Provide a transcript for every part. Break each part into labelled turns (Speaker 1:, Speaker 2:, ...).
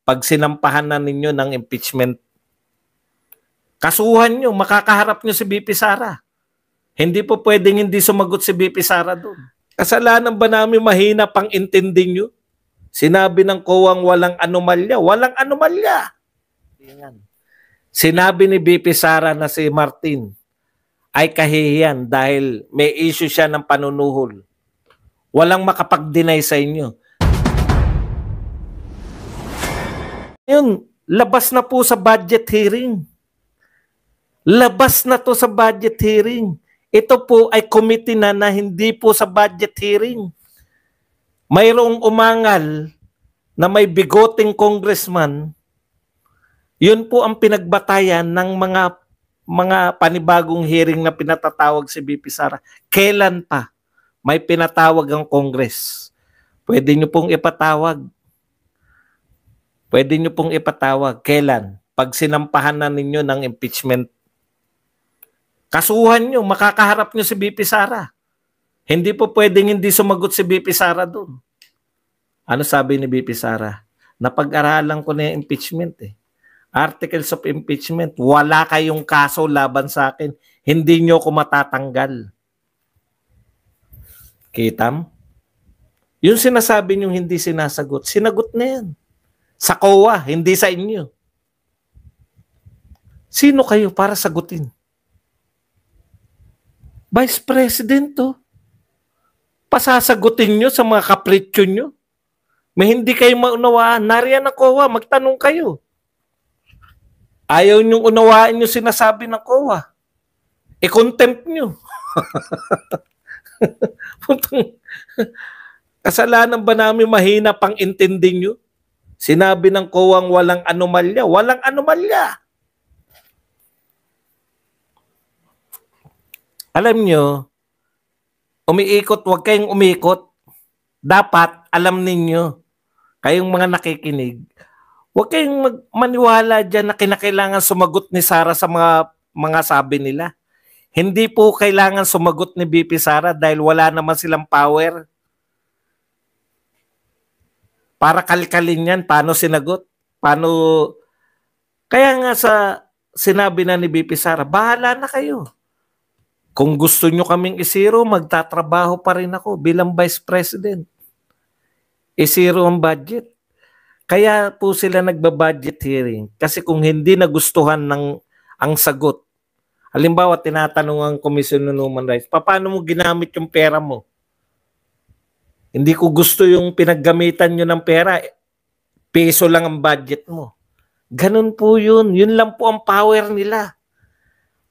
Speaker 1: pag sinampahan na ninyo ng impeachment, kasuhan nyo, makakaharap nyo si BP Sara. Hindi po pwedeng hindi sumagot si BP Sara doon. Kasalanan ba namin mahina pang intindi nyo? Sinabi ng COA walang anomalya. Walang anomalya. Sinabi ni BP Sara na si Martin ay kahihiyan dahil may issue siya ng panunuhol. Walang makapag-deny sa inyo. Yun, labas na po sa budget hearing. Labas na to sa budget hearing. Ito po ay committee na hindi po sa budget hearing. Mayroong umangal na may bigoting congressman. Yun po ang pinagbatayan ng mga panibagong hearing na pinatatawag si BP Sara. Kailan pa may pinatawag ang Congress? Pwede nyo pong ipatawag. Pwede nyo pong ipatawag. Kailan? Pag sinampahan na ninyo ng impeachment. Kasuhan nyo, makakaharap nyo si BP Sara. Hindi po pwedeng hindi sumagot si BP Sara doon. Ano sabi ni BP Sara? Napag-aralan ko na yung impeachment eh. Articles of impeachment. Wala kayong kaso laban sa akin. Hindi nyo ko matatanggal. Kitam? Yung sinasabi nyo hindi sinasagot, sinagot na yan. Sa COA, hindi sa inyo. Sino kayo para sagutin? Vice President to. Pasasagutin nyo sa mga kapritsyo nyo. May hindi kayo maunawaan. Nariyan ang COA, magtanong kayo. Ayaw nyong unawain nyo sinasabi ng COA. I-contempt nyo. Kasalanan ba namin mahina pang intindi nyo? Sinabi ng COA walang anomalya. Walang anomalya. Alam nyo, umiikot, huwag kayong umikot. Dapat, alam ninyo, kayong mga nakikinig, huwag kayong maniwala dyan na kinakailangan sumagot ni Sara sa mga sabi nila. Hindi po kailangan sumagot ni BP Sara dahil wala naman silang power. Para kalkalin yan, paano sinagot? Paano? Kaya nga sinabi na ni BP Sara, bahala na kayo. Kung gusto nyo kaming isiro, magtatrabaho pa rin ako bilang Vice President. Isiro ang budget. Kaya po sila nagba-budget hearing. Kasi kung hindi nagustuhan ang sagot, halimbawa tinatanong ang Commission on Human Rights, paano mo ginamit yung pera mo? Hindi ko gusto yung pinaggamitan nyo ng pera. Peso lang ang budget mo. Ganun po yun. Yun lang po ang power nila.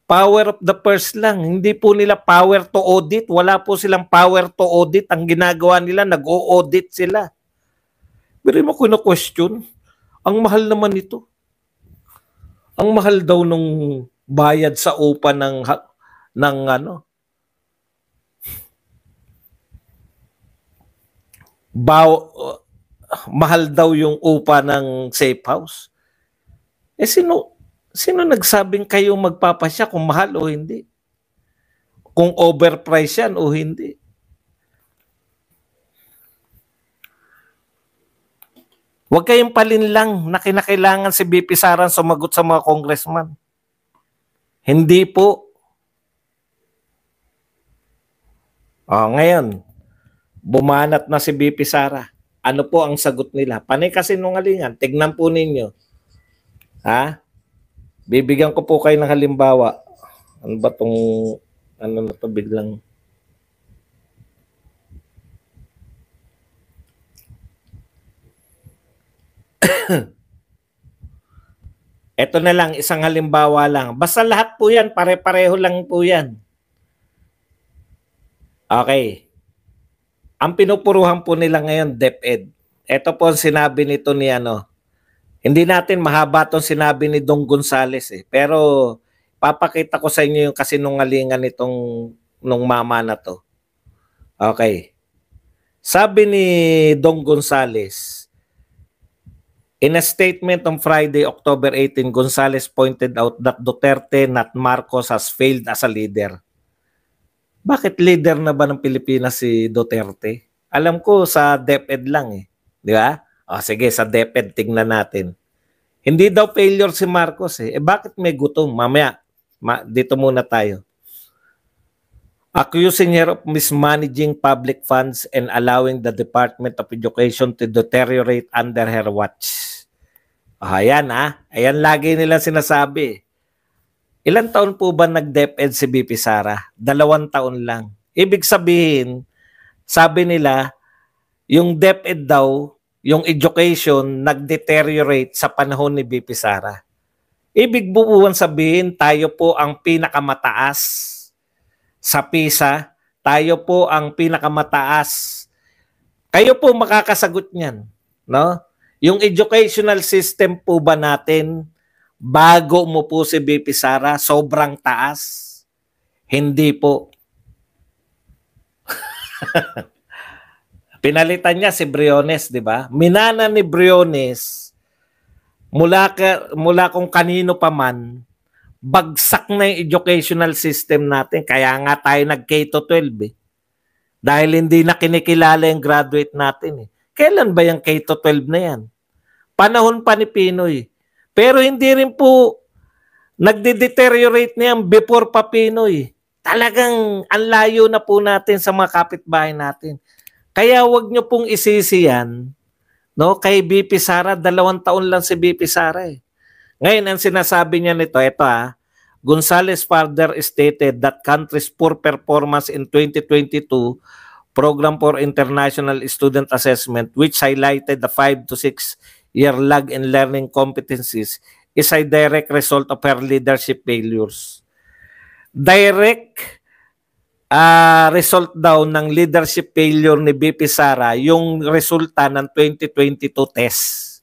Speaker 1: Power of the purse lang. Hindi po nila power to audit. Wala po silang power to audit. Ang ginagawa nila, nag-o-audit sila. Pero mo ko na-question. Ang mahal naman ito. Ang mahal daw nung bayad sa upa ng ano, mahal daw yung upa ng safe house. Eh sino nagsabing kayo magpapasya kung mahal o hindi? Kung overpriced yan o hindi? Huwag kayong palinlang na kinakailangan si BP Sara sumagot sa mga congressman. Hindi po. Ngayon, bumanat na si BP Sara. Ano po ang sagot nila? Panay kasinungalingan. Tignan po ninyo. Ha? Bibigyan ko po kayo ng halimbawa. Ano ba tong ano na to biglang? Ito na lang, isang halimbawa lang. Basta lahat po yan, pare-pareho lang po yan. Okay. Ang pinupuruhan po nila ngayon, DepEd. Ito po ang sinabi nito ni ano. Hindi natin mahaba itong sinabi ni Dong Gonzales eh. Pero papakita ko sa inyo yung kasinungalingan nung mama na to. Okay. Sabi ni Dong Gonzales, in a statement on Friday, October 18, Gonzales pointed out that Duterte, not Marcos, has failed as a leader. Bakit leader na ba ng Pilipinas si Duterte? Alam ko sa DepEd lang eh. Di ba? O sige, sa DepEd, tingnan natin. Hindi daw failure si Marcos eh. Bakit may gutom? Mamaya, dito muna tayo. Accusing her of mismanaging public funds and allowing the Department of Education to deteriorate under her watch. Ayan Ayan lagi nila sinasabi. Ilan taon po ba nag-DepEd si BP Sara? 2 taon lang. Ibig sabihin, sabi nila, yung DepEd daw, yung education, nag-deteriorate sa panahon ni BP Sara. Ibig buuan sabihin, tayo po ang pinakamataas sa PISA. Tayo po ang pinakamataas. Kayo po makakasagot niyan, no? Yung educational system po ba natin, bago mo po si BP Sara, sobrang taas? Hindi po. Pinalitan niya si Briones, di ba? Minana ni Briones, mula kung kanino pa man, bagsak na yung educational system natin. Kaya nga tayo nag-K-12 eh. Dahil hindi na kinikilala yung graduate natin eh. Kailan ba yung K-12 na yan? Panahon pa ni Pinoy. Pero hindi rin po nagde-deteriorate na yan before pa Pinoy. Talagang ang layo na po natin sa mga kapitbahay natin. Kaya wag nyo pong isisi yan, no? Kay BP Sara, 2 taon lang si BP Sara eh. Ngayon, ang sinasabi niya nito, ito Gonzales further stated that country's poor performance in 2022 Program for International Student Assessment, which highlighted the 5 to 6 year lag in learning competencies, is a direct result of her leadership failures. Direct result daw ng leadership failure ni BP Sara yung resulta ng 2022 test.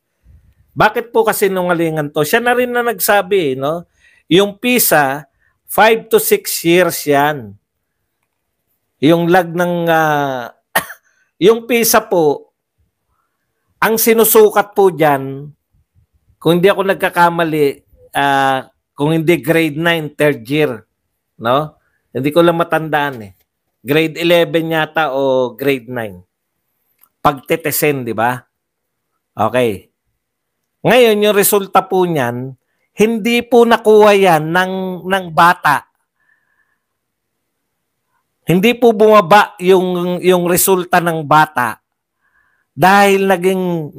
Speaker 1: Bakit po kasi nungalingan to? Siya na rin na nagsabi, no? Yung PISA, 5 to 6 years yan. Yung lag ng yung PISA po, ang sinusukat po dyan, kung hindi ako nagkakamali, kung hindi grade 9, third year, no? Hindi ko lang matandaan eh. Grade 11 yata o grade 9. Pagtetesen, di ba? Okay. Ngayon, yung resulta po niyan, hindi po nakuha yan ng bata. Hindi po bumaba yung resulta ng bata dahil naging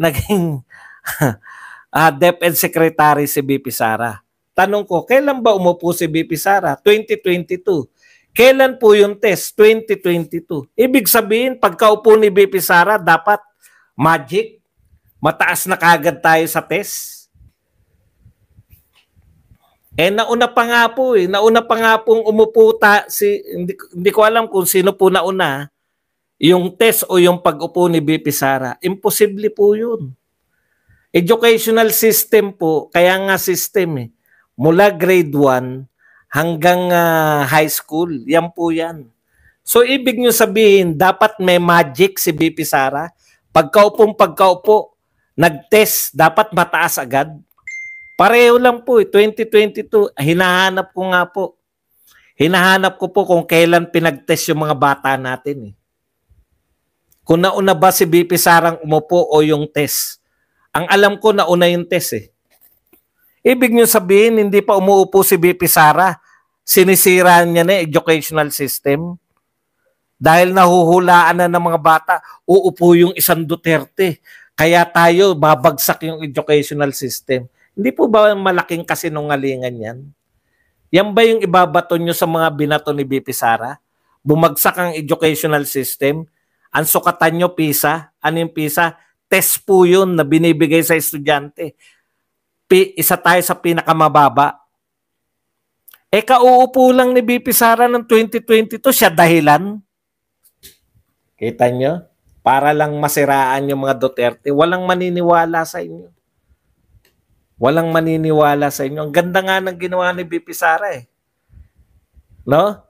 Speaker 1: DepEd Secretary si BP Sara. Tanong ko, kailan ba umupo si BP Sara? 2022. Kailan po yung test? 2022. Ibig sabihin, pagkaupo ni BP Sara, dapat magic. Mataas na kagad tayo sa test. Nauna pa nga po Nauna pa nga pong umupo hindi ko alam kung sino po nauna. Yung test o yung pag-upo ni BP Sara. Imposible po yun. Educational system po, kaya nga system eh. Mula grade 1 hanggang high school. Yan po yan. So ibig nyo sabihin, dapat may magic si BP Sara. Pagkaupo, nag-test, dapat mataas agad. Pareho lang po 2022, hinahanap ko nga po. Hinahanap ko po kung kailan pinag-test yung mga bata natin eh. Kung nauna ba si BP Sarang umupo o yung test. Ang alam ko nauna yung test eh. Ibig nyo sabihin, hindi pa umuupo si BP Sara. Sinisira niya na educational system. Dahil nahuhulaan na ng mga bata, uupo yung isang Duterte. Kaya tayo, babagsak yung educational system. Hindi po ba malaking kasinungalingan yan? Yan ba yung ibabato nyo sa mga binato ni BP Sara? Bumagsak ang educational system? Ang sukatan nyo, PISA? Ano yung PISA? Test po yun na binibigay sa estudyante. Isa tayo sa pinakamababa. Kauupo lang ni BP Sara ng 2022, siya dahilan. Kita nyo? Para lang masiraan yung mga Duterte. Walang maniniwala sa inyo. Walang maniniwala sa inyo. Ang ganda nga ng ginawa ni BP Sara eh. No?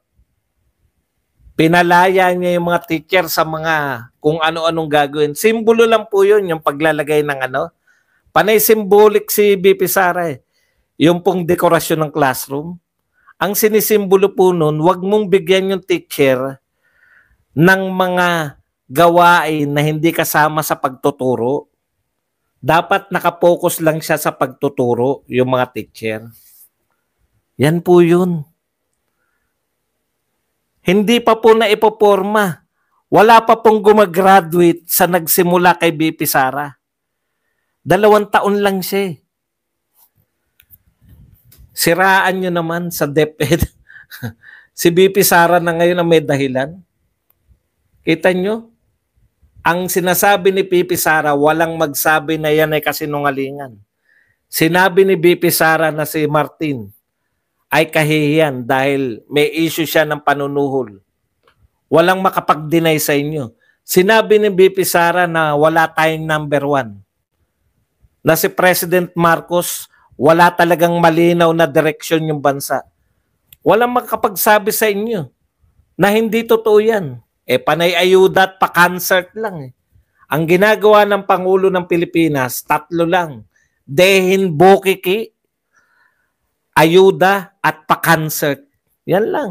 Speaker 1: Pinalaya niya yung mga teacher sa mga kung ano-anong gagawin. Simbolo lang po yun, yung paglalagay ng ano. Panay symbolic si BP Sara eh. Yung pong dekorasyon ng classroom. Ang sinisimbolo po nun, wag mong bigyan yung teacher ng mga gawain na hindi kasama sa pagtuturo. Dapat nakapokus lang siya sa pagtuturo, yung mga teacher. Yan po yun. Hindi pa po na ipoporma. Wala pa pong gumagraduate sa nagsimula kay BP Sara. 2 taon lang siya. Siraan nyo naman sa DepEd. Si BP Sara na ngayon ang may dahilan. Kita nyo? Ang sinasabi ni BP Sara, walang magsabi na yan ay kasinungalingan. Sinabi ni BP Sara na si Martin ay kahihiyan dahil may issue siya ng panunuhol. Walang makapag-deny sa inyo. Sinabi ni BP Sara na wala tayong number 1. Na si President Marcos, wala talagang malinaw na direksyon yung bansa. Walang makapagsabi sa inyo na hindi totoo yan. Panay ayuda at pa-concert lang. Ang ginagawa ng Pangulo ng Pilipinas, 3 lang. Dehin Bokiki, ayuda at pa-concert. Yan lang.